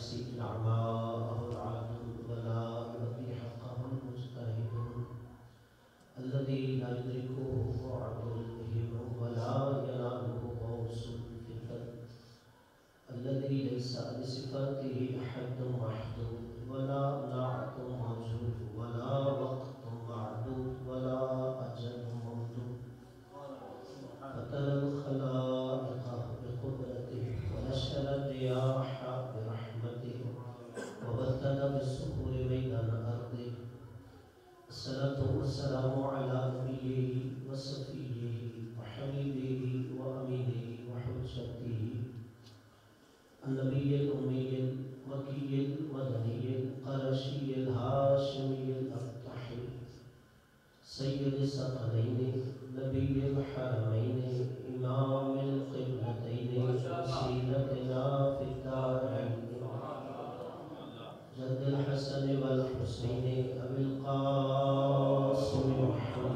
يحصي النعماء العبد ولا يؤدي حقه المجتهد الذي لا يدركه عبد الهم ولا يناله غوث في الفلك الذي ليس لصفاته حد محدود ولا نعت موجود ولا وقت معدود ولا أجل ممدود فترى الخلائق بقدرته ونشر الرياح برحمته وبدل بالسحور ميدان أرضه. الصلاة والسلام على نبيه وصفيه وحبيبه وأمينه وحجته النبي الأمي المكي المدني القرشي الهاشمي الأبطحي سيد الثقلين نبي الحرمين إمام القبلتين وسيلتنا في الدارين جد الحسن والحسين أبي القاسم محمد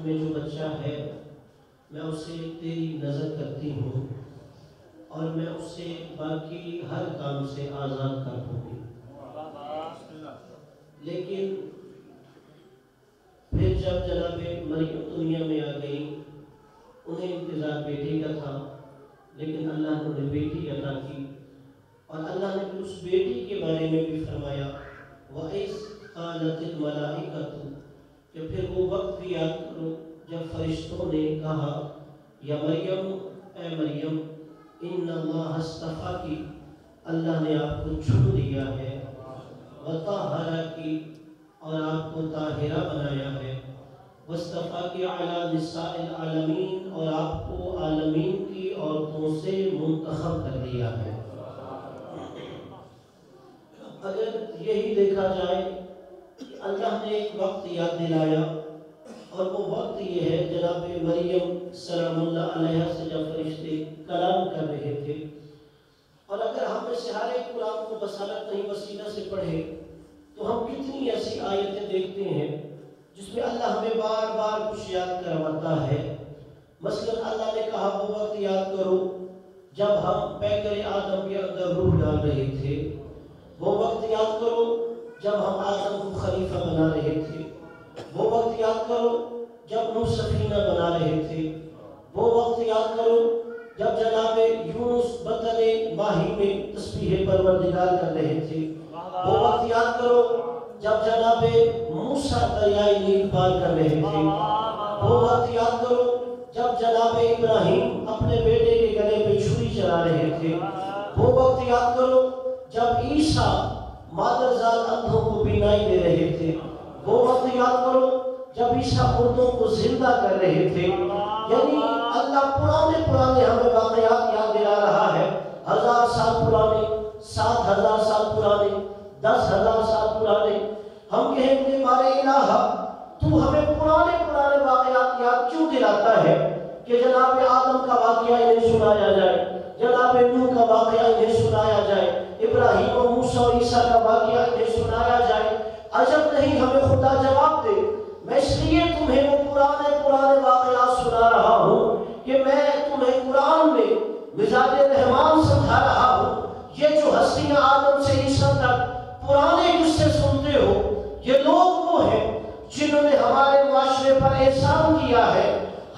میں جو بچہ ہے میں اسے تیری نظر کرتے کرتی ہوں اور میں اسے باقی ہر کام سے آزاد کر دوں گی۔ لیکن پھر جب جناب مریم دنیا میں آ گئی، انہیں انتظار بیٹے کا تھا، لیکن اللہ نے انہیں بیٹی عطا کی، اور اللہ نے اس بیٹی کے بارے میں بھی فرمایا وَإِذْ قَالَتِ الْمَلَائِكَةُ، کہ پھر وہ وقت بھی یاد کرو جب فرشتوں نے کہا یا مریم، اے مریم، ان اللہ اصطفاکی، اللہ نے آپ کو چن لیا ہے، وطہرکی، اور آپ کو طاہرہ بنایا ہے، واصطفاکی علی نساء العالمین، اور آپ کو عالمین کی عورتوں سے منتخب کر دیا ہے۔ اگر یہی دیکھا جائے کہ اللہ نے ایک وقت یاد دلایا، اور وہ وقت یہ ہے جناب مریم سلام اللہ علیہ سے جب فرشتے کلام کر رہے تھے، اور اگر ہم میں سے ہر ایک قرآن کو بصالت نہیں وسیلہ سے پڑھے تو ہم کتنی ایسی آیتیں دیکھتے ہیں جس میں اللہ ہمیں بار بار کچھ یاد کرواتا ہے۔ مثلا اللہ نے کہا وہ وقت یاد کرو جب ہم پیکر آدم کے اندر روح ڈال رہے تھے، وہ وقت یاد کرو جب ہم آدم کو خلیفہ بنا رہے تھے، وہ وقت یاد کرو جب نوح سفینہ بنا رہے تھے، وہ وقت یاد کرو جب جناب یونس بطن ماہی میں تسبیح پروردگار کر رہے تھے، وہ وقت یاد کرو جب جناب موسیٰ دریائے نیل پار کر رہے تھے، وہ وقت یاد کرو جب جناب ابراہیم اپنے بیٹے کے گلے پہ چھری چلا رہے تھے، وہ وقت یاد کرو جب عیسیٰ مادرزاد اندھوں کو بینائی دے رہے تھے، وہ وقت یاد کرو جب عیسیٰ مردوں کو زندہ کر رہے تھے۔ یعنی اللہ پرانے ہمیں واقعات یاد دلا رہا ہے، 1000 سال پرانے، 7000 سال پرانے، 10,000 سال پرانے۔ ہم کہیں گے مارے الہ، تو ہمیں پرانے واقعات یاد کیوں دلاتا ہے کہ جناب آدم کا واقعہ انہیں سنایا جائے، جناب نوح کا واقعہ انہیں سنایا جائے، ابراہیم و موسیٰ و عیسیٰ کا واقعہ انہیں سنایا جائے؟ عجب نہیں ہمیں خدا جواب دے، میں اس لیے تمہیں وہ پرانے واقعات سنا رہا ہوں کہ میں تمہیں قرآن میں مزاج رحمان سمجھا رہا ہوں۔ یہ جو ہستیاں آدم سے عیسیٰ تک پرانے قصے سنتے ہو، یہ لوگ وہ ہیں جنہوں نے ہمارے معاشرے پر احسان کیا ہے،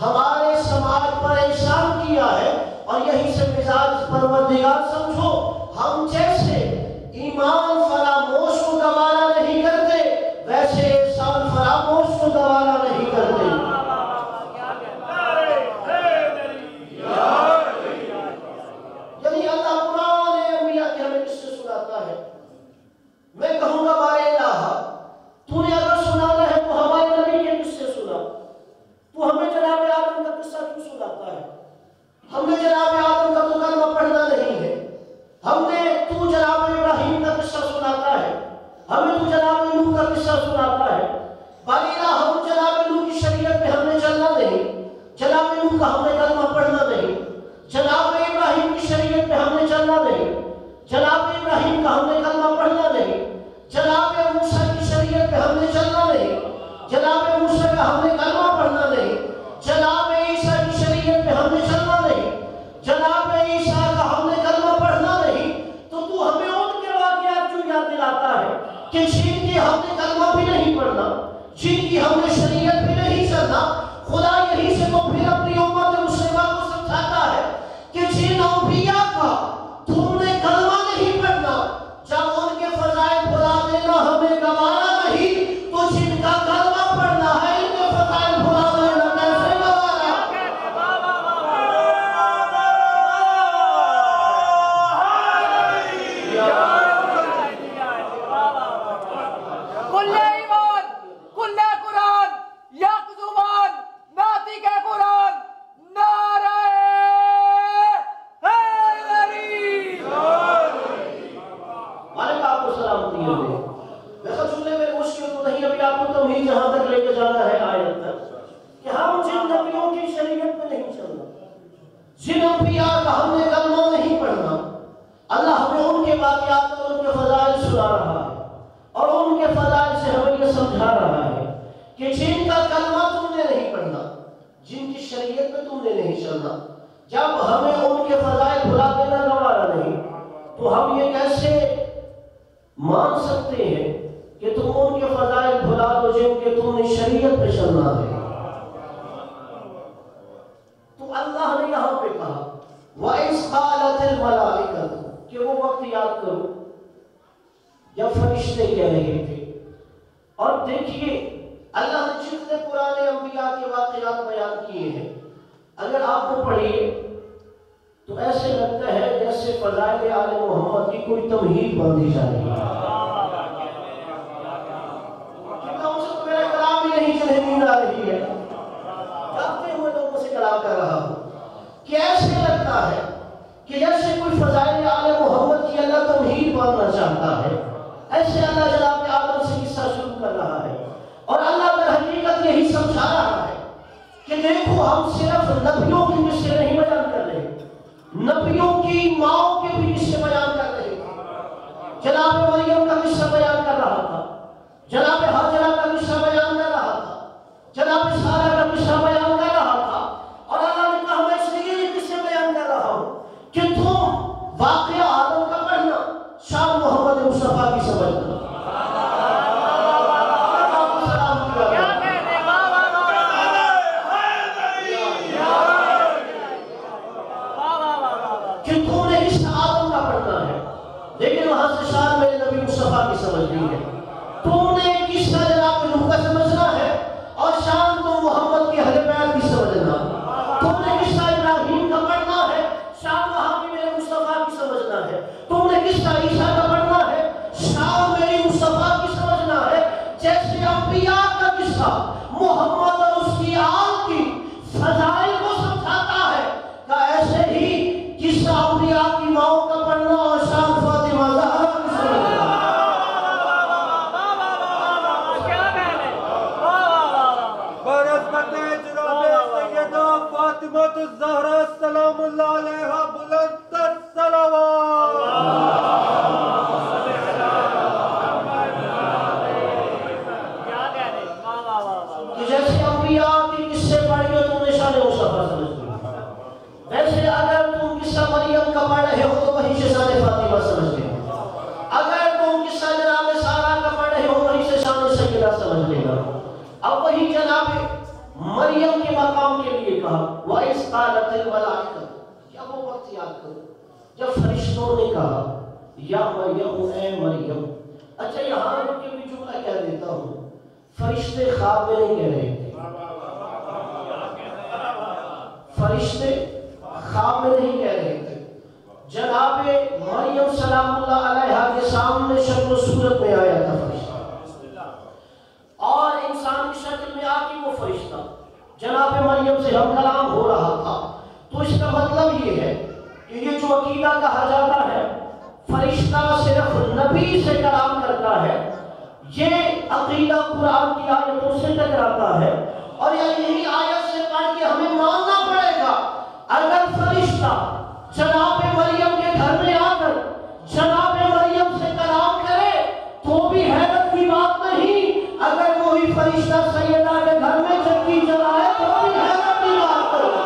ہمارے سماج پر احسان کیا ہے، اور یہی سے مزاج پروردگار سمجھو۔ ہم جیسے ایمان فراموش کو گوارا نہیں کرتے، ویسے احسان فراموش کو گوارا نہیں کرتے۔ یعنی اللہ پرانے انبیاء کے ہمیں قصے سناتا ہے۔ میں کہوں گا بارے الہ، تو نے اگر سنانا ہے تو ہمارے نبی کے قصے سنا، تو ہمیں جناب آدم کا قصہ کیوں سناتا ہے؟ ہم نے جناب آدم کا تو کلمہ پڑھنا نہیں ہے، تو جناب ابراہیم کا قصہ سناتا ہے، ہمیں تو جناب نوح کا قصہ سناتا ہے۔ بالینا ہم جناب نوح کی شریعت میں ہم نے چلنا نہیں، جناب نوح کا ہم نے کلمہ پڑھنا نہیں، جناب ابراہیم کی شریعت میں ہم نے چلنا نہیں، جناب ابراہیم کا ہم نے کلمہ پڑھنا نہیں، جناب موسیٰ کی شریعت میں ہم نے چلنا نہیں، جناب موسیٰ کا ہم نے کلمہ پڑھنا نہیں، جناب عیسیٰ کی شریعت میں ہم نے چلنا نہیں، جناب عیسیٰ کا ہم نے کلمہ پڑھنا نہیں، تو ہمیں ان کے واقعات کیوں یاد دلاتا ہے کہ جن کی ہم نے کلمہ بھی نہیں پڑھنا، جن کی ہم نے شریعت بھی نہیں چلنا؟ خدا یہی سے تو پھر اپنی امت مسلمہ کو سمجھاتا ہے کہ جن انبیاء کا تم نے کلمہ نہیں پڑھنا، جب ان کے فضائل بھلا دینا ہمیں گوارا نہیں، تو جن کا کلمہ پڑھنا ہے ان کے فضائل بھلا دینا کیسے گوارا؟ کل ایمان، کل قرآن، یک زبان، ناطق قرآن، نعرہ حیدری۔ مالک آپ کو سلامتی ہو دے۔ ویسا سننے میں مشکل تو نہیں، ابھی آپ کو توحید جہاں تک لے کے جانا ہے آیت تک، کہ ہم جن نبیوں کی شریعت میں نہیں چلنا، جن انبیاء کا ہم نے کلمہ نہیں پڑھنا، اللہ ہمیں ان کے واقعات اور ان کے فضائل سنا رہا ہے، اور ان کے فضائل سے ہمیں یہ سمجھا رہا ہے کہ جن کا کلمہ تم نے نہیں پڑھنا، جن کی شریعت میں تم نے نہیں چلنا، جب ہمیں ان کے فضائل بھلا دینا گوارا نہیں تو ہم یہ کیسے مان سکتے ہیں کہ تم ان کے فضائل بھلا دو جن کے تم نے شریعت پہ چلنا ہے؟ تو اللہ نے یہاں پہ کہا وَإِذْ قَالَتِ الْمَلَائِكَةُ کہ وہ وقت یاد کرو جب فرشتے کہہ رہے تھے. اور دیکھیے اللہ نے جتنے پرانے انبیاء کے واقعات بیان کیے ہیں اگر آپ کو پڑھیے تو ایسے لگتا ہے جیسے فضائل آل محمد کی کوئی تمہید باندھی جا رہی ہے. ان سے تو میرا کلام ہی نہیں جنہیں نیند آ رہی ہے. جاگتے ہوئے لوگوں سے کلام کر رہا ہوں کہ ایسے لگتا ہے کہ جیسے کوئی فضائل آل محمد کی اللہ تمہید باندھنا چاہتا ہے. ایسے اللہ جناب آدم سے قصہ شروع کر رہا ہے اور اللہ در حقیقت یہی سمجھا رہا ہے کہ دیکھو ہم صرف نبیوں کی قصے نہیں بیان کر رہے, نبیوں کی ماؤں کے بھی قصے بیان کر رہے. جناب مریم کا قصہ بیان کر رہا تھا, جناب ہاجرہ کا قصہ بیان کر رہا تھا, جناب سارہ کا قصہ بیان کر رہا تھا. اور اللہ نے کہا میں اس لیے یہ قصے بیان کر رہا ہوں کہ تم واقعہ آدم کا پڑھنا, شان محمد مصطفیٰ کی سمجھنا. لیکن وہاں سے شان میرے نبی مصطفیٰ کی سمجھنی ہے. تم نے قصہ جناب نوح کا سمجھنا ہے اور شان تو محمد کی اہل بیت کی سمجھنا. تم نے قصہ ابراہیم کا پڑھنا ہے, شان وہاں کی میرے مصطفیٰ کی سمجھنا ہے. تم نے قصہ عیسیٰ کا پڑھنا ہے, شان میری مصطفیٰ کی سمجھنا ہے. جیسے انبیاء کا قصہ محمد اور اس کی آل کی فضائل کو سمجھاتا ہے کہ ایسے ہی قصہ انبیاء کی ماؤں کا پڑھنا اور شان فاطمہ زہرا کی سمجھنا. برکت جناب سیدہ فاطمہ الزہرا سلام اللہ علیہا بلند الصلوات. کہ جیسے انبیاء کی قصے پڑھ کے تم نے شان مصطفیٰ سمجھ لیا, ویسے اگر تم قصہ مریم کا پڑھ رہے ہو تو وہی سے شان فاطمہ سمجھ لے گا. اگر تم قصہ جناب سارہ کا پڑھ رہے ہو وہی سے شان سیدہ سمجھ لے گا. اب وہی جناب مریم کے مقام کے لیے کہا وَإِذْ قَالَتِ الْمَلَائِكَةُ کیا وہ وقت یاد کرو جب فرشتوں نے کہا یا مریم اے مریم. اچھا یہاں رک کے بھی جملہ کہہ دیتا ہوں, فرشتے خواب میں نہیں کہہ رہے تھے, فرشتے خواب میں نہیں کہہ رہے تھے. جناب مریم سلام اللہ علیہا کے سامنے شکل و صورت میں آیا تھا فرشتہ, اور انسان کی شکل میں آ کے وہ فرشتہ جناب مریم سے ہم کلام ہو رہا تھا. تو اس کا مطلب یہ ہے کہ یہ جو عقیدہ کہا جاتا ہے فرشتہ صرف نبی سے کلام کرتا ہے, یہ عقیدہ قرآن کی آیتوں سے ٹکراتا ہے. اور یہی آیت سے پڑھ کے ہمیں ماننا پڑے گا اگر فرشتہ جناب مریم کے گھر میں آ کر جناب مریم سے کلام کرے تو بھی حیرت کی بات نہیں, اگر وہی فرشتہ سیدہ کے گھر میں چکی جلائے تو بھی حیرت کی بات نہیں.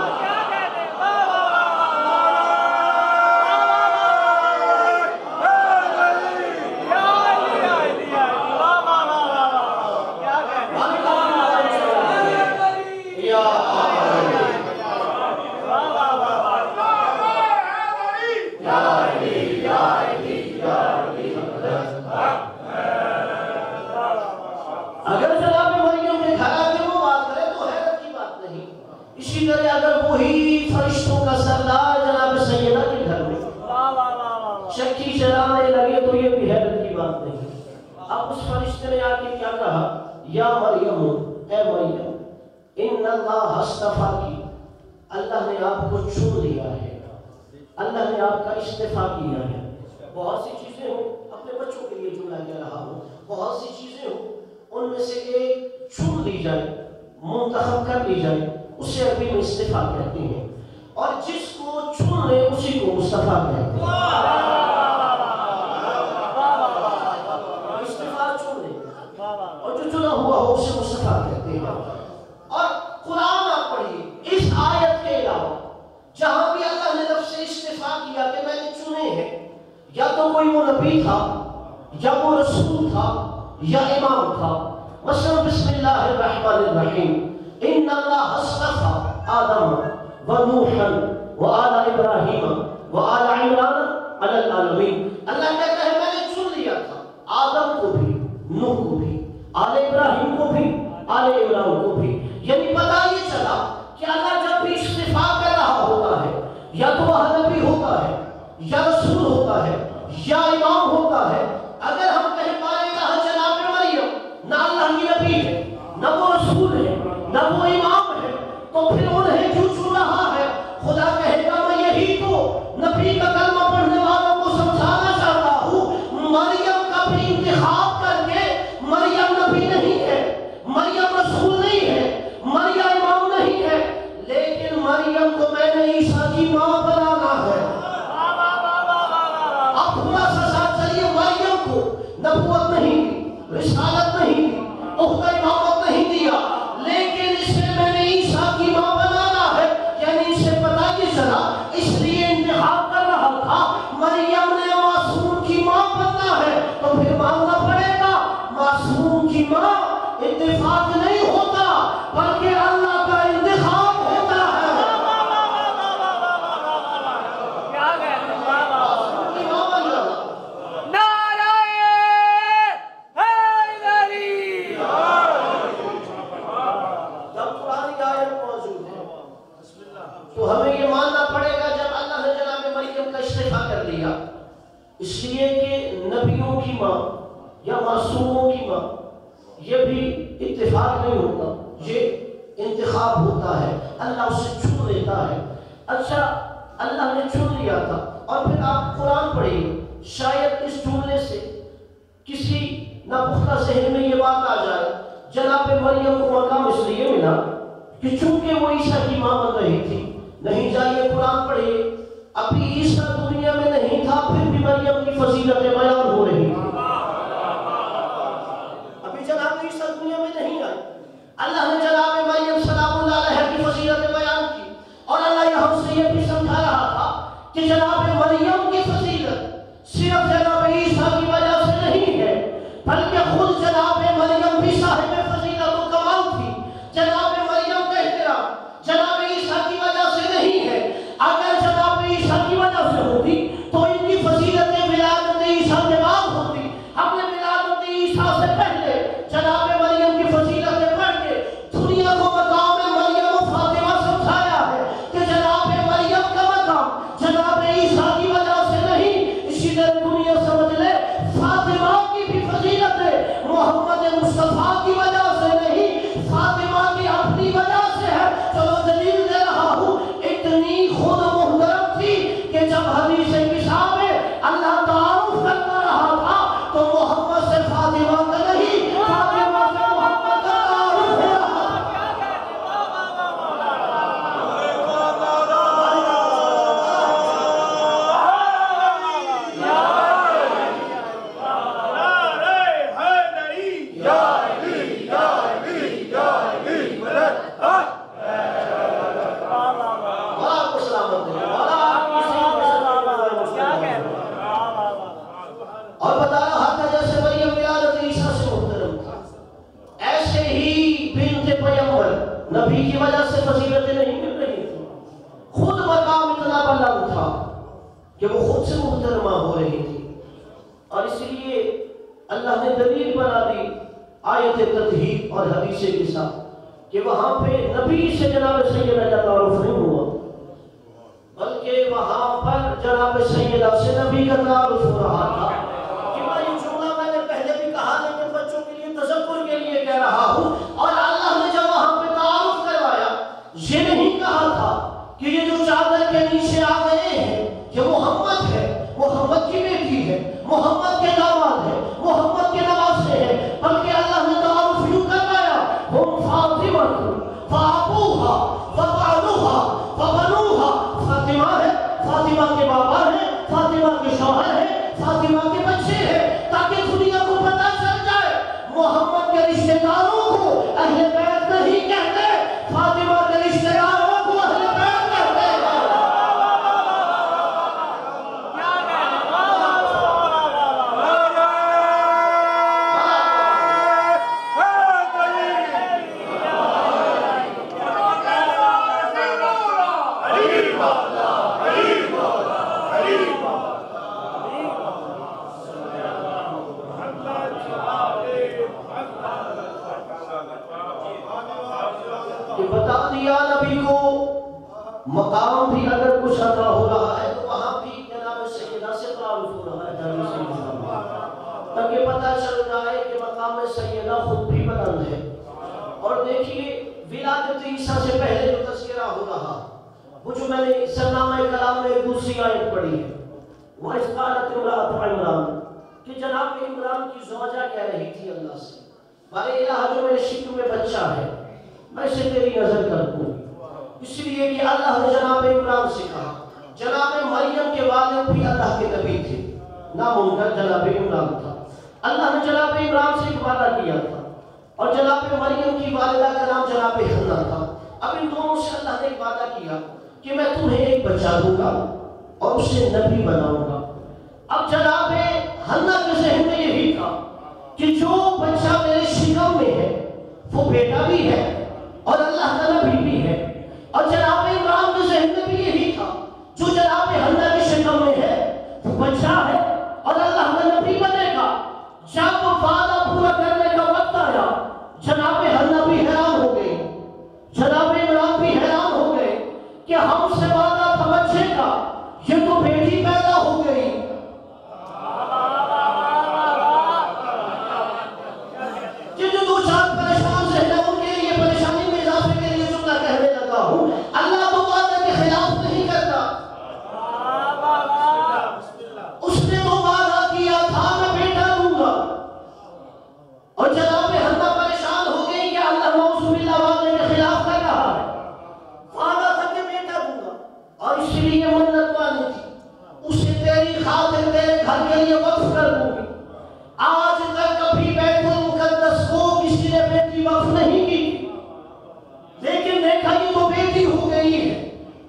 اگر جناب مریم کے گھر آ کے وہ بات کرے تو حیرت کی بات نہیں. اسی طرح اگر وہی فرشتوں کا سردار جناب سیدہ کے گھر میں چکی چلانے لگے تو یہ بھی حیرت کی بات نہیں. اب اس فرشتے نے آ کے کیا کہا یا مریم اے مریم ان اللہ اصطفاکی, اللہ نے آپ کو چن لیا ہے, اللہ نے آپ کا اصطفا کیا ہے. بہت سی چیزیں ہوں, اپنے بچوں کے لیے جملہ کہہ رہا ہوں, بہت سی چیزیں ہوں ان میں سے ایک چن لی جائے, منتخب کر لی جائے, اسے عربی میں اصطفا کہتے ہیں. اور جس کو چن لے اسی کو مصطفیٰ کہتے ہیں. اصطفا چن لے اور جو چنا ہوا ہو اسے مصطفیٰ کہتے ہیں. اور قرآن آپ پڑھیے اس آیت کے علاوہ جہاں یا تو کوئی وہ نبی تھا یا وہ رسول تھا یا امام تھا. مثلا بسم اللہ الرحمن الرحیم ان اللہ اصطفى آدم ونوحا وآل ابراہیم وآل عمران علی العالمین. اللہ کہتا ہے میں نے چن لیا تھا آدم کو بھی، نوح کو بھی، آل ابراہیم کو بھی، آل عمران کو بھی. یعنی پتہ یہ چلا کہ اللہ جب بھی اصطفاء کر رہا ہوتا ہے یا تو وہ نبی ہوتا ہے یا رسول ہوتا ہے یا امام ہوتا ہے. اگر ہم کہیں پائے گا جناب مریم نہ اللہ کی نبی ہے نہ وہ رسول ہے نہ وہ امام ہے تو پھر انہیں کیوں چن رہا ہے؟ خدا کہے گا میں یہی تو نبی کا کلمہ پڑھنے والوں کو سمجھانا چاہتا ہوں. مریم کا بھی انتخاب کر کے مریم نبی نہیں ہے، مریم رسول نہیں ہے، مریم امام نہیں ہے، لیکن مریم کو میں نے عیسیٰ کی ماں بنانا ہے. اب تھوڑا سا ساتھ چلیے. مریم کو نبوت نہیں دی، رسالت نہیں دی، عہدہ امامت نہیں دیا، لیکن اسے میں نے عیسیٰ کی ماں بنانا ہے. یعنی اسے پتہ یہ چلا اس لیے انتخاب کر رہا تھا مریم نے معصوم کی ماں بننا ہے. تو پھر ماننا پڑے گا معصوم کی ماں اتفاق نہیں ہوتا بلکہ اللہ کا انتخاب ہوتا ہے. تو ہمیں یہ ماننا پڑے گا جب اللہ نے جناب مریم کا استعفا کر لیا، اس لیے کہ نبیوں کی ماں یا معصوموں کی ماں یہ بھی اتفاق نہیں ہوتا، یہ انتخاب ہوتا ہے. اللہ اسے چن لیتا ہے. اچھا اللہ نے چن لیا تھا اور پھر آپ قرآن پڑھیے، شاید اس جملے سے کسی ناپختہ ذہن میں یہ بات آ جائے جناب مریم کو مقام اس لیے ملا کہ چونکہ وہ عیسیٰ کی ماں بن رہی تھی. نہیں جائیے قرآن پڑھیے، ابھی عیسیٰ دنیا میں نہیں تھا پھر بھی مریم کی فضیلت بیان ہو رہی تھی. ابھی جناب عیسیٰ دنیا میں نہیں آئے، اللہ نے جناب مریم سلام اللہ علیہ کی فضیلت بیان کی. اور اللہ یہاں سے یہ بھی سمجھا رہا تھا کہ جناب مریم کی فضیلت صرف جناب عیسیٰ کی وجہ سے نہیں ہے بلکہ خود جناب مریم بھی صاحب فضیلت و کمال تھی. جناب مریم کا احترام جناب عیسیٰ کی وجہ سے نہیں ہے. اگر جناب عیسیٰ کی وجہ سے ہوتی تو ان کی فضیلت ولادت عیسیٰ کے بعد ہوتی. ہم نے ولادت عیسیٰ سے پہلے جناب مریم کی فضیلتیں پڑھ کے دنیا کو مقام مریم و فاطمہ سمجھایا ہے کہ جناب مریم کا مقام جناب عیسیٰ کی وجہ سے نہیں. اسی طرح دنیا سمجھ لے فاطمہ کی بھی فضیلت ہے محمد مصطفیٰ کی وجہ سے نہیں، فاطمہ کی اپنی وجہ سے ہے. چلو دلیل دے رہا ہوں، اتنی خود محترم تھی کہ جب حدیث کتاب میں اللہ تعارف کرتا رہا تھا تو محمد سے فاطمہ کا نہیں، فاطمہ سے محمد کا تعارف ہو رہا تھا. اور بتا رہا تھا جیسے مریم ولادت عیسیٰ سے محترم تھا، ایسے ہی بنت پیغمبر نبی کی وجہ سے فضیلتیں نہیں مل رہی تھی. خود مقام اتنا بلند تھا کہ وہ خود سے محترمہ ہو رہی تھی. اور اس لیے اللہ نے دلیل بنا دی آیت تطہیر اور حدیث کے ساتھ کہ وہاں پہ نبی سے جناب سیدہ کا تعارف نہیں ہوا بلکہ وہاں پر جناب سیدہ سے نبی کا تعارف ہو رہا تھا. میں نے پہلے بھی کہا لیکن بچوں کے لیے تذکر کے لیے کہہ رہا ہوں. اور اللہ نے جب وہاں پہ تعارف کروایا یہ نہیں کہا تھا کہ یہ جو چادر کے نیچے آ گئے ہیں یہ محمد ہے، محمد کی بیٹی ہے، محمد کے داماد ہے، محمد کے نواسے ہیں، بلکہ اللہ نے تعارف یوں کروایا ہم فاطمہ فابوہا وبعلوہا وبنوہا. فاطمہ ہے، فاطمہ کے بابا ہیں، فاطمہ کے شوہر ہیں، فاطمہ کے بچے ہیں، تاکہ دنیا کو پتہ چل جائے محمد کے رشتہ داروں کو اہل بیت نہیں کہتے، فاطمہ کے رشتہ داروں کو اہل بیت کہتے ہیں. مقام بھی اگر کچھ عطا ہو رہا ہے تو وہاں بھی جناب سیدہ سے تعارف ہو رہا ہے تاکہ پتہ چل رہا ہے کہ مقام سیدہ خود بھی بلند ہے. اور دیکھیے ولادت عیسیٰ سے پہلے جو تذکرہ ہو رہا وہ جو میں نے سرنامہ کلام میں دوسری آیت پڑھی ہے وَإِذْ قَالَتِ امْرَأَتُ عِمْرَانَ کہ جناب عمران کی زوجہ کہہ رہی تھی اللہ سے بارے الہ جو میرے شکم میں بچہ ہے میں اسے تیری نظر کر دوں. اس لیے کہ اللہ نے جناب عمران سے کہا. جناب مریم کے والد بھی اللہ کے نبی تھے نام ان کا جناب عمران تھا. اللہ نے جناب عمران سے ایک وعدہ کیا تھا اور جناب مریم کی والدہ کا نام جناب حنا تھا. اب ان دونوں سے اللہ نے ایک وعدہ کیا کہ میں تمہیں ایک بچہ دوں گا اور اسے نبی بناؤں گا. اب جناب حنا کے ذہن میں یہی تھا کہ جو بچہ میرے شکم میں ہے وہ بیٹا بھی ہے اور اللہ کا نبی بھی ہے. اور جناب عمران کے ذہن میں بھی یہی تھا جو جناب حنا کے شکم میں ہے وہ بچہ ہے اور اللہ کا نبی بنے گا. جب وعدہ پورا کرنے کا وقت آیا جناب حنا بھی حیران ہو گئی جناب عمران بھی حیران ہو گئے کہ ہم سے وعدہ تھا بچے کا یہ تو بیٹی پیدا ہو گئی. جو دو چار پریشان سے ہے ان کے لیے پریشانی میں اضافے کے لیے جملہ کہنے لگا ہوں اللہ تو وعدہ کے خلاف نہیں کرتا. اس نے تو وعدہ کیا تھا میں بیٹا دوں گا اور جناب حنا پریشان ہو گئی کہ اللہ نعوذ باللہ وعدے کے خلاف کر رہا ہے. وعدہ تھا کہ بیٹا دوں گا اور اس لیے منت مانی تھی اسے تیری خاطر تیرے گھر کے لیے وقف کر دوں گی. آج تک کبھی بیت المقدس کو کسی نے بیٹی وقف نہیں کی لیکن دیکھا یہ تو بیٹی ہو گئی ہے.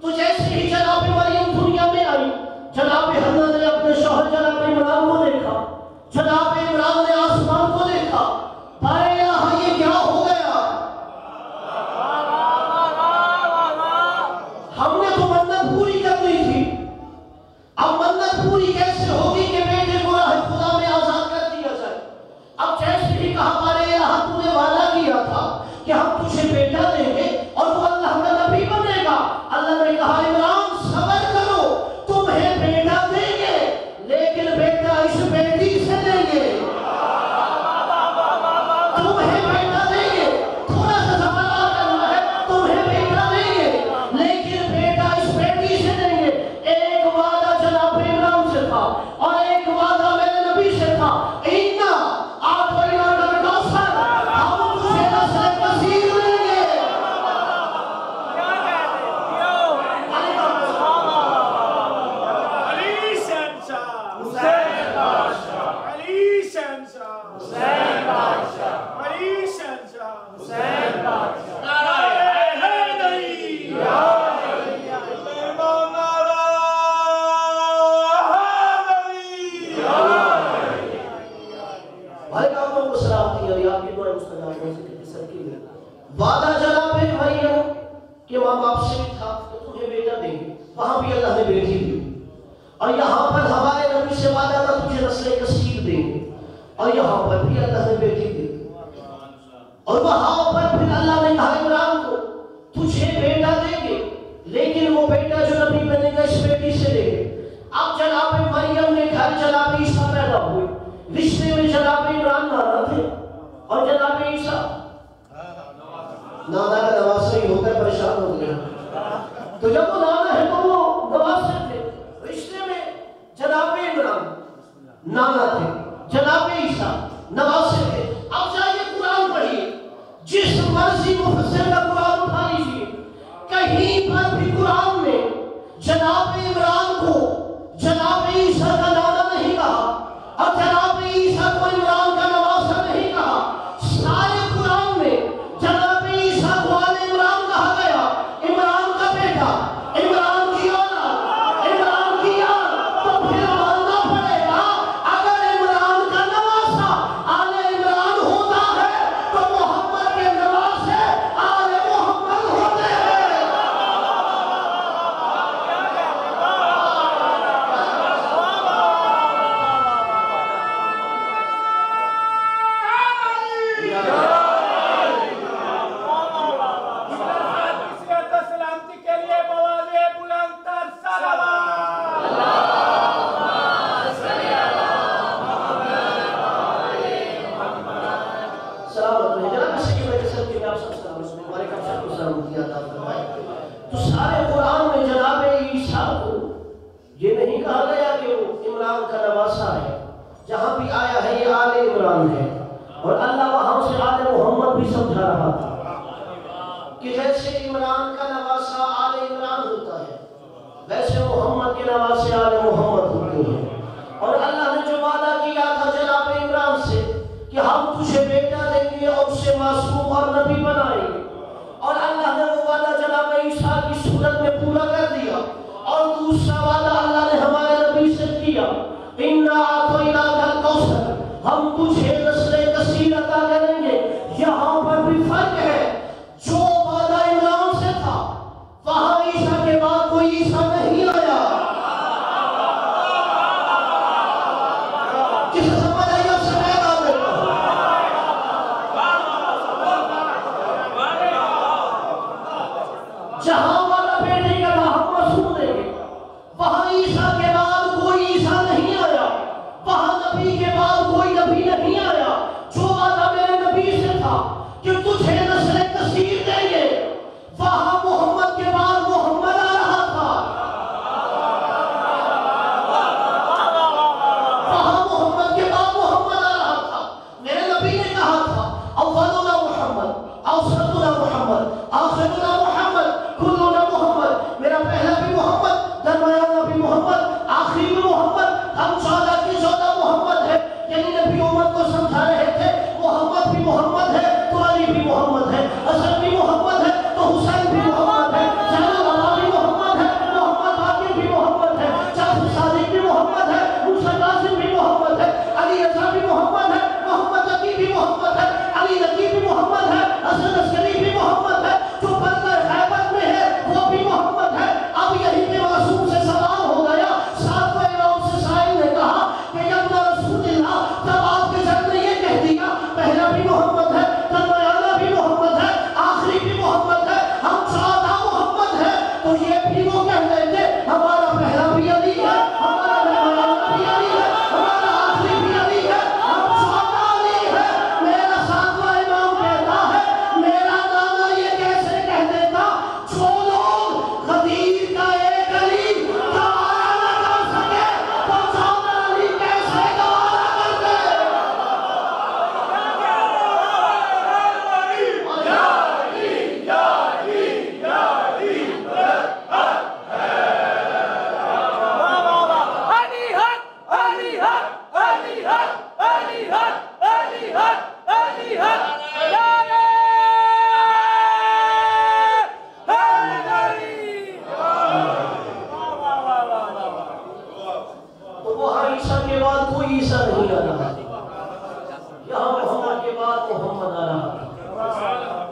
تو جیسے ہی جناب مریم دنیا میں آئی جناب حنا نے اپنے شوہر جناب عمران کو دیکھا. جناب عمران نے آسمان کو دیکھا بارے یہاں یہ کیا ہو گیا. ہم نے تو منت پوری کرنی تھی اب منت پوری کیسے ہوگی کہ بیٹے کو راہ خدا میں آزاد کر دیا جائے. اب جیسے ہی کہا بارے یہاں تو نے وعدہ کیا تھا کہ ہم تجھے بیٹا دیں گے اور وہ اللہ کا نبی بنے گا. اللہ نے کہا عمران صبر کرو تمہیں بیٹا دیں گے لیکن بیٹا اس بیٹی سے دیں گے. تمہیں بیٹا دیں گے تھوڑا سا سوال کرنا ہے تمہیں بیٹا دیں گے لیکن بیٹا اس بیٹی سے دیں گے. ایک وعدہ جناب عمران سے تھا اور ایک وعدہ میرے نبی سے تھا اینا آتوینا کالکوثر ہم تجھے نسل کثیر دیں گے. وعدہ جناب مریم کے ماں باپ سے بھی تھا کہ تمہیں بیٹا دیں گے وہاں بھی اللہ نے بیٹی دی. اور یہاں پر ہمارے نبی سے وعدہ تھا تجھے نسل کثیر دیں گے اور یہاں پر بھی اللہ نے بیٹی دی. اور وہاں پر پھر اللہ نے کہا عمران کو تجھے بیٹا دیں گے لیکن وہ بیٹا جو نبی بنے گا اس بیٹی سے دیں گے. اب جناب مریم نے گھر جناب عیسیٰ پیدا ہوئے. رشتے میں جناب عمران نانا تھے اور جناب عیسیٰ نانا کا نواسہ ہی ہوتا ہے پریشان ہو گیا. تو جب وہ نانا ہے تو وہ نواسہ تھے. رشتے میں جناب عمران نانا تھے جناب عیسیٰ نواسے تھے. اب جائیے قرآن پڑھیے جس مرضی مفسر کا قرآن اٹھا لیجیے کہیں پر بھی قرآن میں جناب عمران کو جناب عیسیٰ کا نانا نہیں کہا اور جناب عیسیٰ کو عمران کا نواسہ نہیں کہا. سارے قرآن میں جناب عیسیٰ کو آل عمران کہا گیا. عمران کا بیٹا عمران کی اولاد عمران کی آل تو پھر ماننا پڑے گا اگر عمران کا نواسہ آل عمران ہوتا ہے تو محمد کے نواسے آل محمد ہوتے ہیں. جہاں بھی آیا ہے یہ آل عمران ہے، اور اللہ وہاں سے آل محمد بھی سمجھا رہا تھا کہ جیسے عمران کا نواسہ آل عمران ہوتا ہے ویسے محمد کے نواسے آل محمد ہوتے ہیں۔ اور اللہ نے جو وعدہ کیا تھا جناب عمران سے کہ ہم تجھے بیٹا دیں گے اور اسے معصوم اور نبی بنائیں گے، اور اللہ نے وہ وعدہ جناب عیسیٰ کی صورت میں پورا کر دیا۔ اور دوسرا وعدہ اللہ نے ہمارے نبی سے کیا، اِنَّا أَعْطَيْنَاكَ الْكَوْثَرَ، ہم تجھے نسل کثیر عطا کریں گے۔ یہاں پر بھی فرق ہے، جو وعدہ عمران سے تھا وہاں عیسیٰ کے بعد کوئی عیسیٰ نہیں آیا۔ جسے سمجھ آئی اب سے میں بات کرتا ہوں۔ جہاں والا بیٹے کا تھا ہم معصوم دیں گے، وہاں عیسیٰ کے بعد کوئی عیسیٰ نہیں آیا، وہاں نبی کے بعد کوئی نبی نہیں آیا۔ جو وعدہ میرے نبی سے تھا کہ تجھے نسل کثیر دیں گے، وہاں محمد کے بعد محمد آ رہا تھا، وہاں محمد کے بعد محمد آ رہا تھا۔ میرے نبی نے کہا تھا اولنا محمد، اوسطنا محمد، آخرنا محمد، کلنا محمد۔ میرا پہلا بھی محمد، درمیانہ بھی محمد، آخری بھی محمد، ہم 14 کی 14 محمد ہے۔ یعنی نبی امت کو سمجھا رہے تھے محمد بھی محمد ہے تو علی بھی محمد ہے، حسن بھی محمد ہے تو حسین بھی محمد ہے، زین العابدین بھی محمد ہے، محمد باقر بھی محمد ہے، جعفر صادق بھی محمد ہے، موسیٰ کاظم بھی محمد ہے، علی رضا بھی محمد ہے، محمد عقیل بھی محمد ہے، علی نقی بھی محمد ہے، حسن عسکری بھی محمد ہے، جو بندر غیبت میں ہے وہ بھی محمد ہے۔ اب یہی پہ معصوم سے سوال ہو گیا، ساتویں امام سے سائل نے کہا کہ یا رسول اللہ، جب آپ کے جب نے یہ کہہ دیا پہلا بھی محمد ہے، درمیانہ بھی محمد ہے، آخری بھی محمد ہے، ہم 14 محمد ہے، تو یہ بھی وہ کہہ رہے تھے ہمارا پہلا بھی علی ہے، ہمارا درمیانہ بھی علی ہے، ہمارا آخری بھی علی ہے، ہم 14 علی ہے۔ میرا ساتواں امام کہتا ہے میرا نانا یہ کیسے کہہ دیتا، جو لوگ غدیر کا ایک علی گوارا نہ کر سکے تو 14 علی کیسے گوارا کرتے۔ تو وہاں عیسیٰ کے بعد کوئی عیسیٰ نہیں آ رہا، یہاں محمد کے بعد محمد آ رہا۔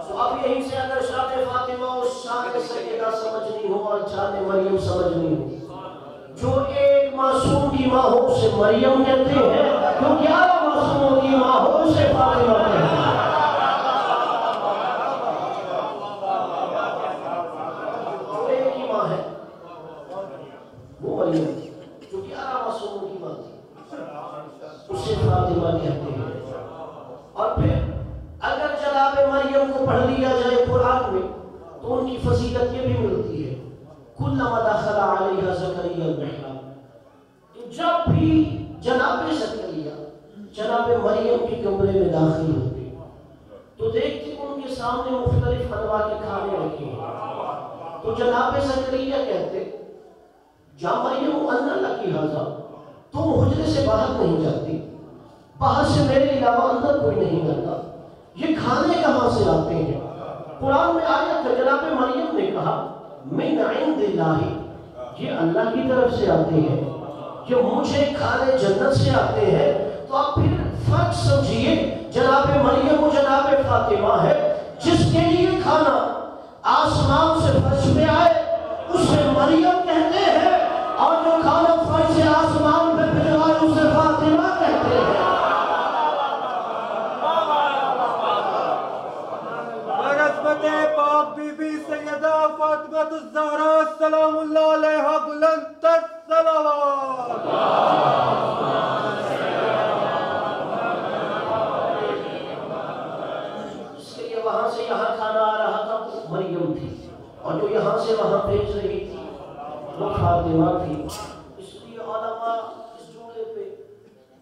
تو اب یہیں سے اگر شان فاطمہ اور شان سیدہ سمجھنی ہو اور شان مریم سمجھنی ہو، جو ایک معصوم کی ماں ہو اسے مریم کہتے ہیں، جو 11 معصوموں کی ماں ہو اسے فاطمہ کہتے ہیں۔ جو ایک ہی ماں ہے وہ مریم، جو 11 معصوموں کی ماں تھی اسے فاطمہ کہتے ہیں۔ اور پھر اگر جناب مریم کو پڑھ لیا جائے قرآن میں تو ان کی فضیلت یہ بھی ملتی ہے، کلما دخل علیہا زکریا المحراب، جب بھی جناب زکریا جناب مریم کے کمرے میں داخل ہوتے تو دیکھتے ان کے سامنے مختلف انواع کے کھانے رکھے ہیں، تو جناب زکریا کہتے جا مریم انا لکی ھذا، تم حجرے سے باہر نہیں جاتی، باہر سے میرے علاوہ اندر کوئی نہیں کرتا، یہ کھانے کہاں سے آتے ہیں؟ قرآن میں آیت ہے جناب مریم نے کہا من عند اللہ، یہ اللہ کی طرف سے آتے ہیں، یہ مجھے کھانے جنت سے آتے ہیں۔ تو آپ پھر فرق سمجھیے، جناب مریم و جناب فاطمہ ہے، جس کے لیے کھانا آسمان سے فرش پہ آئے اسے مریم کہتے ہیں، اور جو کھانا فرش سے آسمان پہ بھیجوائے اسے فاطمہ کہتے ہیں۔ پاک بی بی سیدہ فاطمہ الزہرا سلام اللہ علیہا بلند تر صلوات۔ اس کے لیے وہاں سے یہاں کھانا آ رہا تھا وہ مریم تھی، اور جو یہاں سے وہاں بھیج رہی تھی وہ فاطمہ تھی۔ اس لیے علماء اس جملے پہ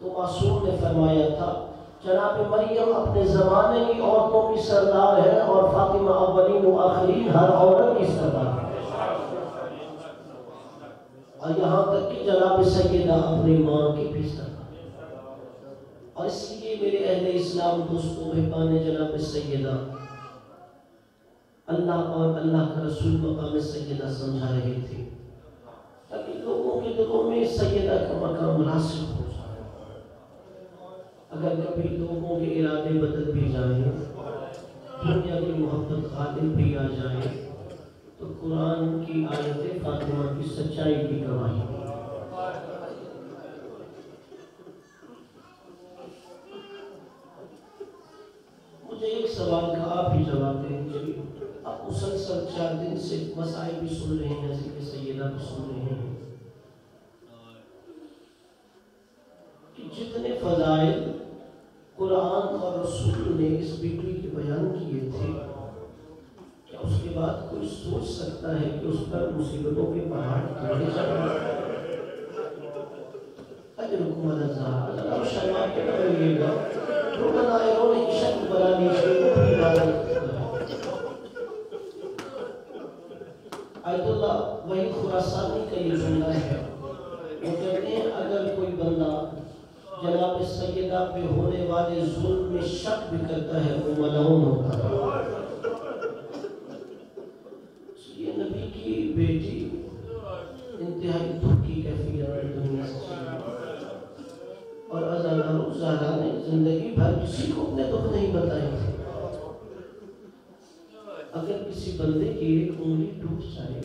تو معصوم نے فرمایا تھا جناب مریم اپنے زمانے کی عورتوں کی سردار ہے اور فاطمہ اولین و آخرین ہر عورت کی سردار ہے. اور یہاں تک کہ جناب سیدہ اپنی ماں کی بھی سردار ہے. اور اس لیے میرے اہل اسلام دوستوں مہربان جناب سیدہ اللہ اور اللہ کا رسول مقام سیدہ سمجھا رہے تھے تاکہ لوگوں کے دلوں میں سیدہ کا مقام راسخ ہو جائے. اگر کبھی لوگوں کے ارادے بدل بھی جائیں، دنیا کی محبت غالب بھی آ جائے، تو قرآن کی آیت فاطمہ کی سچائی کی گواہی. مجھے ایک سوال کا آپ ہی جواب دیں دیجیے. آپ مسلسل 4 دن سے مسائل بھی سن رہے ہیں، ذکر سیدہ بھی سن رہے ہیں کہ جتنے فضائل قرآن اور رسول نے اس بیٹی کے بیان کیے تھے، کیا اس کے بعد کوئی سوچ سکتا ہے کہ اس پر مصیبتوں کے پہاڑ توڑے جائیں؟ اجرکم علی الزہرا. اللہ شرما کے نہ رہیے گا، روکن آئروں نے شک بنا لیجیے وہ بھی عبادت کرتا ہے. آیت اللہ وحید خراسانی کا یہ جملہ ہے، وہ کہتے ہیں اگر کوئی بندہ جناب سیدہ پہ ہونے والے ظلم میں شک بھی کرتا ہے وہ ملعون ہوتا ہے. یہ نبی کی بیٹی انتہائی دکھ کی کیفیت میں دنیا سے چلی اور ازالہ زہرا نے زندگی بھر کسی کو اپنے دکھ نہیں بتائے تھے. اگر کسی بندے کی ایک انگلی ٹوٹ جائے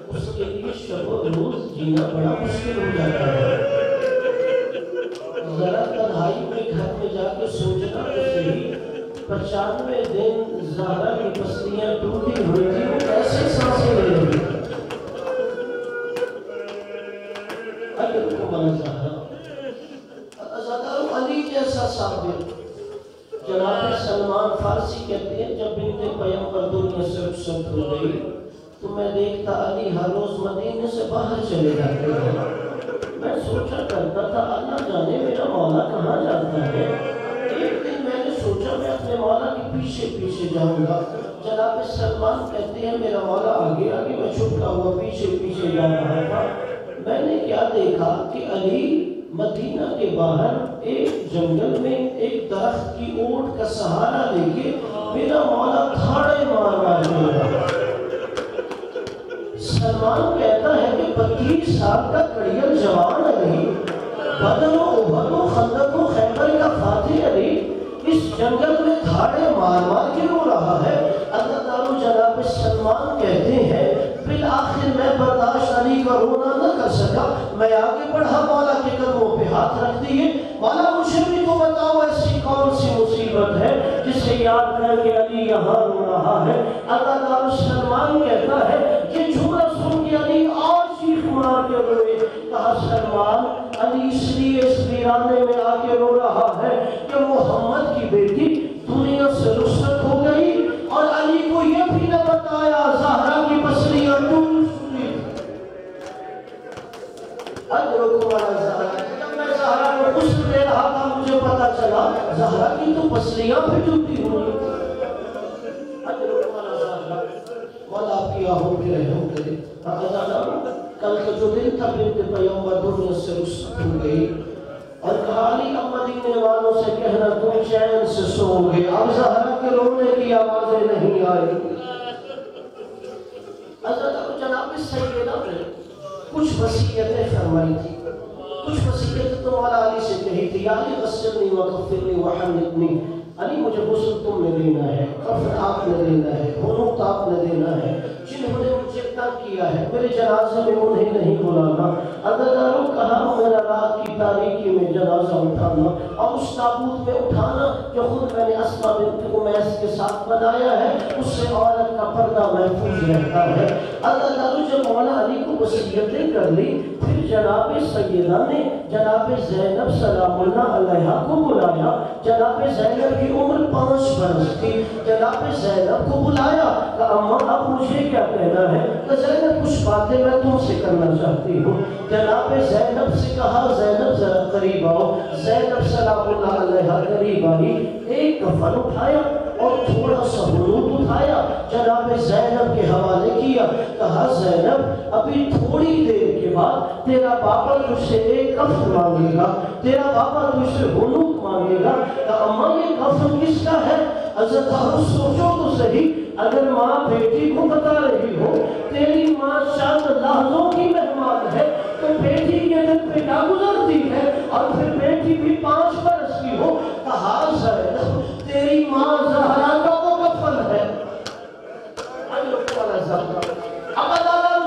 اس کے لیے شب و روز جینا بڑا مشکل ہو جاتا ہے. ذرا تنہائی میں گھر میں جا کے سوچنا تو صحیح 95 دن زہرا کی پسلیاں ٹوٹی ہوئی تھی، وہ کیسے سانسیں لے رہی تھی. اگر کو بنا زہرا علی جیسا صابر. جناب سلمان فارسی کہتے ہیں جب بنت پیغمبر دنیا سے رخصت ہو گئی تو میں دیکھتا علی ہر روز مدینے سے باہر چلے جاتے ہیں. میں سوچا کرتا تھا اللہ جانے میرا مولا کہاں جاتا ہے. ایک دن میں نے سوچا میں اپنے مولا کے پیچھے پیچھے جاؤں گا. جناب سلمان کہتے ہیں میرا مولا آگے آگے میں چھپتا ہوا پیچھے پیچھے جا رہا تھا. میں نے کیا دیکھا کہ علی مدینہ کے باہر ایک جنگل میں ایک درخت کی اوٹ کا سہارا لے کے میرا مولا دھاڑے مار مار رہا. سلمان کہتا ہے کہ 32 سال کا کڑیل جوان علی، بدر و احد و خندق و خیبر کا فاتح علی اس جنگل میں دھاڑے مار مار کے رو رہا ہے. اللہ تعالی جناب سلمان کہتے ہیں بالآخر میں برداشت علی کا رونا نہ کر سکا، میں آگے بڑھا مولا کے قدموں پہ ہاتھ رکھ دیے. مولا مجھے بھی تو بتاؤ ایسی کون سی مصیبت ہے جسے یاد کر کے علی یہاں رو رہا ہے. اللہ تعالی سلمان کہتا ہے کہ جملہ سن کے علی اور چیخ مار کے روئے. کہا سلمان علی اس لیے اس ویرانے میں آ کے رو رہا ہے کہ محمد کی بیٹی دنیا سے رخصت ہو گئی اور علی کو یہ بھی نہ بتایا زہرا کی پسلیاں ٹوٹ چکی. اجرکم علی الزہرا. جب میں زہرا کو غسل دے رہا تھا مجھے پتا چلا زہرا کی تو پسلیاں بھی ٹوٹی ہوئی. اجرکم علی الزہرا. مولا آپ کی آہوں پہ رحم کرے. کل کا جو دن تھا بنت پیغمبر دنیا سے رخصت ہو گئی اور کہا علی اب مدینے والوں سے کہنا تم چین سے سو گے. اب زہرا کے رونے کی آوازیں نہیں آئی. حضرت جناب سیدہ نے کچھ وصیتیں فرمائی تھی، کچھ وصیتیں تو مولا علی سے کہی تھی. یا علی غسلنی وغفرنی وحنطنی. علی مجھے غسل تم نے دینا ہے، کفن آپ نے دینا ہے، حنوط آپ نے دینا ہے. جنہوں نے مجھے تنگ کیا ہے میرے جنازے میں انہیں نہیں بلانا. عزاداروں کہا میرا رات کی تاریکی میں جنازہ اٹھانا اور اس تابوت میں اٹھانا جو خود میں نے اسماء بنت امیس کے ساتھ بنایا ہے، اس سے عورت کا پردہ محفوظ رہتا ہے. عزاداروں جب مولا علی کو وصیتیں کر لی پھر جناب سیدہ نے جناب زینب سلام اللہ علیہا کو بلایا. جناب زینب کی عمر 5 برس تھی. جناب زینب کو بلایا کہ اماں اب مجھے کیا کہنا ہے کہ زینب کچھ باتیں میں تم سے کرنا چاہتی ہوں. جناب زینب سے کہا زینب ذرا قریب آؤ. زینب سلام اللہ علیہ قریب آئی, ایک کفن اٹھایا اور تھوڑا سا حنوط اٹھایا, جناب زینب کے حوالے کیا. کہا زینب ابھی تھوڑی دیر کے بعد تیرا بابا تجھ سے ایک کفن مانگے گا, تیرا بابا تجھ سے حنوط مانگے گا. کہ اماں یہ کفن کس کا ہے؟ حضرت سوچو تو صحیح, اگر ماں بیٹی کو بتا رہی ہو تیری ماں چند لحظوں کی مہمان ہے تو بیٹی کے دل پہ کیا گزرتی ہے, اور پھر بیٹی بھی 5 برس کی ہو. کہا زینب تیری ماں زہرا کا وہ کفن ہے. اب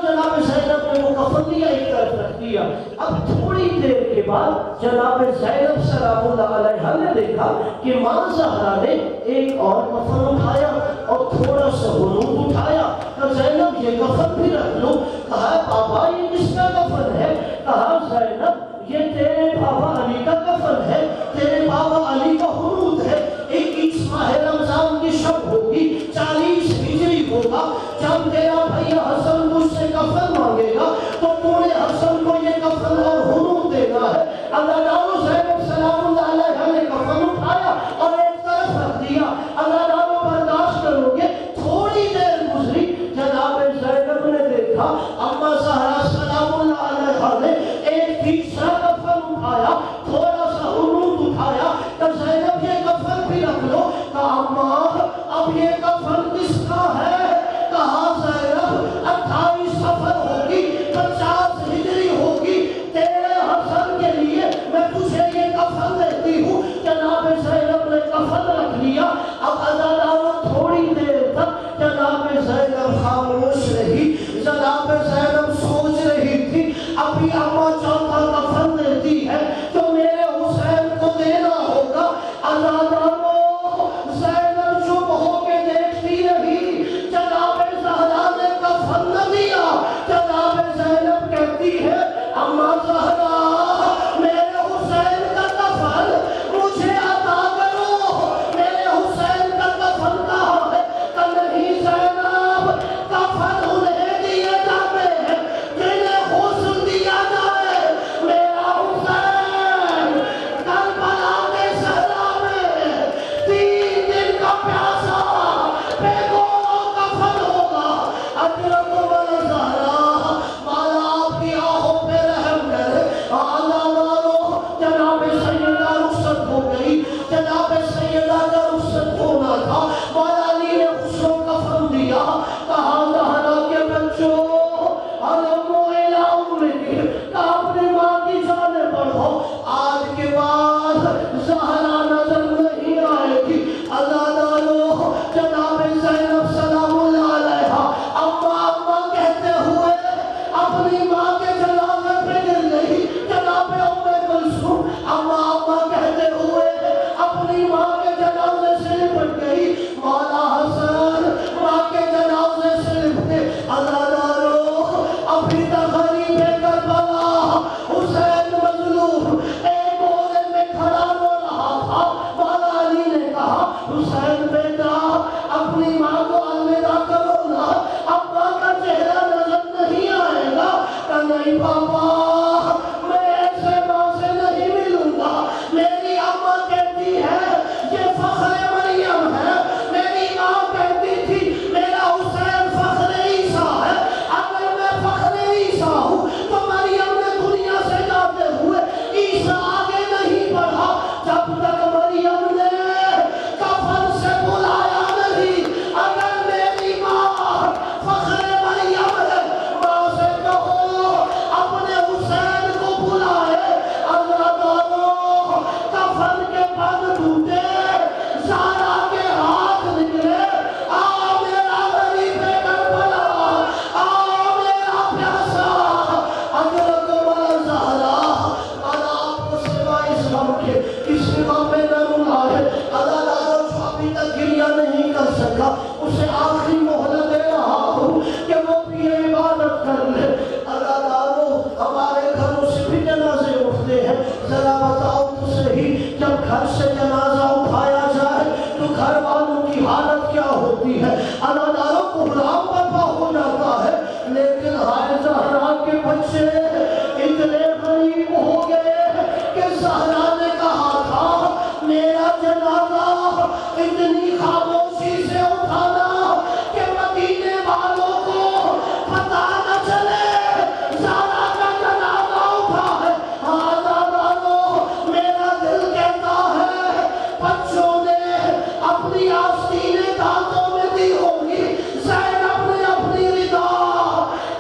جناب زینب نے وہ کفن لیا, ایک طرف رکھ دیا. اب تھوڑی دیر کے بعد جناب زینب سلام اللہ علیہ نے دیکھا کہ ماں زہرا نے ایک اور کفن اٹھایا اور تھوڑا سا حنوط اٹھایا. کہ زینب یہ کفن بھی رکھ لو. کہا بابا یہ کس کا کفن ہے؟ کہا زینب یہ تیرے بابا علی کا کفن ہے, تیرے بابا علی کا حنوط ہے. 21 ماہ رمضان کی شب ہوگی, 40 ہجری ہوگا, جب تیرا بھیا حسن تجھ سے کفن مانگے گا تو تو نے حسن کو یہ کفن اور حنوط دینا ہے. اللہ تعالیٰ زینب سلام اللہ علیہ نے کفن اٹھایا اور ایک طرف رکھ دیا. اللہ تعالیٰ برداشت کرو گے, تھوڑی دیر گزری, جناب زینب نے دیکھا اما زہرا سلام اللہ علیہ نے ایک تیسرا کفن اٹھایا, تھوڑا سا حنوط اٹھایا. کہ زینب یہ کفن بھی رکھ لو. کہ اما اب یہ کفن کس کا ہے؟ کہا زینب 28 سفر ہوگی, 50 ہجری ہوگی, تیرے حسن کے لیے میں تجھے یہ کفن دیتی ہوں. جناب زینب نے کفن رکھ لیا. اب عزاداروں تھوڑی دیر تک جناب زینب خاموش رہی. جناب زینب سوچ رہی تھی ابھی اما چوتھا کفن دیتی ہے جو میرے حسین کو دینا ہوگا. عزاداروں زینب چپ ہو کے دیکھتی رہی. جناب زہرا نے کفن نہ دیا. جناب زینب کہتی ہے اما زہرا میرے حسین کا کفن مجھے عطا کرو. میرے حسین کا کفن کہاں ہے؟ کہ نہیں زینب, کفن انہیں دیے جاتے ہیں جنہیں حسن دیا جائے. میرا حسین کربلا کے صحرا میں 3 دن کا پیاسا بے گوہ کفن ہوگا. اجرت والا زہرا مالا آپ کی آہوں پہ رحم کرے. اللہ والو جناب سیدہ رخصت ہو گئی. جناب سیدہ کا رخصت ہونا تھا. مولا علی نے اس کو کفن دیا. کہا زہرا کے بچوں علم و علم میں کہ اپنی ماں کی جانیں پڑھو. آج کے بعد زہرا نظر نہیں آئے گی. اللہ دارو جناب زینب سلام اللہ علیہ اما اما کہتے ہوئے اپنی ماں کے جنازے پہ گر گئی. جناب ام کلثوم اما اما کہتے ہوئے اپنی ماں کے جنازے سے لپٹ گئی. مولا حسن ماں کے جنازے سے لپٹے. اللہ دارو ابھی تک غریب کربلا حسین مظلوم ایک گولے میں کھڑا ہو رہا تھا. مولا علی نے کہا حسین بیٹا اپنی ماں کو الوداع کرو نا, ابا کا چہرہ نظر نہیں آئے گا. کہ نہیں بابا میں ایسے ماں سے نہیں ملوں گا. میری اماں کہتی ہے یہ فخر مریم ہے. میری ماں کہتی تھی میرا حسین فخر عیسیٰ ہے. اگر میں فخر عیسیٰ ہوں تو مریم نے دنیا سے جاتے ہوئے عیسیٰ آگے نہیں بڑھا جب تک مریم نے کفن سے بلایا نہیں. اگر میری ماں فخر مریم ہے, ماں سے کہو اپنے حسین کو بلائے. اللہ دارو کفن کے بند ٹوٹے, زہرا کے ہاتھ نکلے. آ میرا غریب کربلا, آ میرا پیاسا. حضرت والا زہرا اللہ آپ کو سوائے اسلام کے کسی ماں پہ نہ رلائے. اللہ دارو جو ابھی تک گریہ نہیں کر سکا اسے آخری مہلت دے رہا ہوں کہ وہ بھی عبادت کر لے. اللہ دارو ہمارے گھروں سے بھی جنازے اٹھتے ہیں. ذرا بتاؤ تو صحیح جب گھر سے جنازہ اٹھایا جائے تو گھر والوں کی حالت کیا ہوتی ہے؟ اللہ دارو کو غلام برپا ہو جاتا ہے. بچے اتنے غریب ہو گئے کہ زہرا نے کہا تھا میرا جنازہ اتنی خاموشی سے اٹھانا کہ مدینے والوں کو پتہ نہ چلے زہرا کا جنازہ اٹھا ہے۔ میرا دل کہتا ہے بچوں نے اپنی آستینیں دانتوں میں دی ہوگی، زینب نے اپنی ردا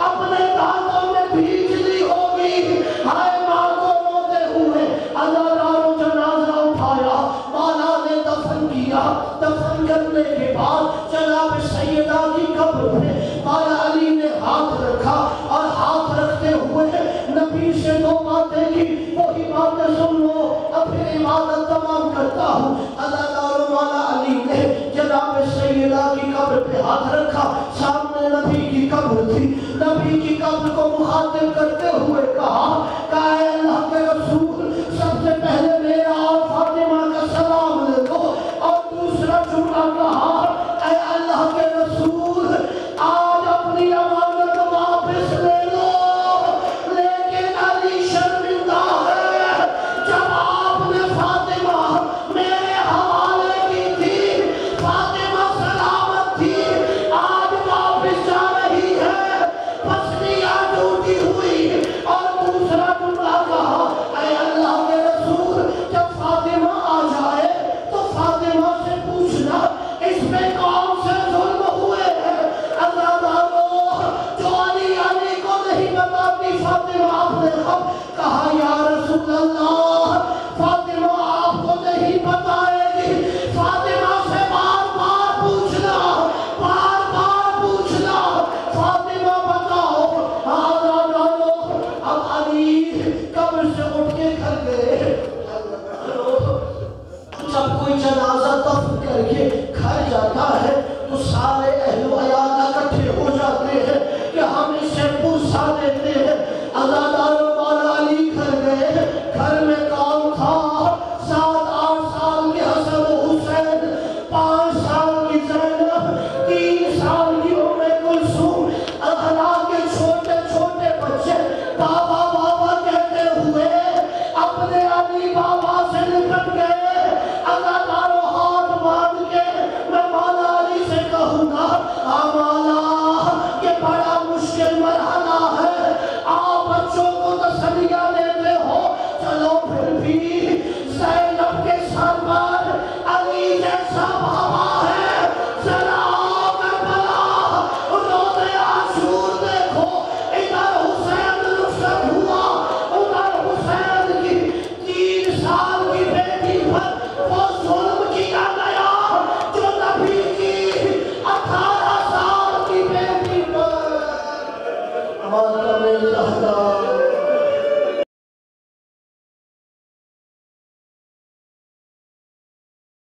اپنے دانتوں میں بھیج لی ہوگی، ہائے ماں کو روتے ہوئے عزاداروں جنازہ اٹھایا، مولا نے دفن کیا۔ دفن کرنے کے بعد جناب سیدہ کی قبر پہ مولا علی نے ہاتھ رکھا اور ہاتھ رکھتے ہوئے نبی سے دو باتیں کی، وہی باتیں سن لو اب پھر عبادت تمام کرتا ہوں۔ عزاداروں مولا علی نے جناب سیدہ کی قبر پہ ہاتھ رکھا، سامنے نبی کی قبر تھی، نبی کی قبر کو مخاطب کرتے ہوئے کہا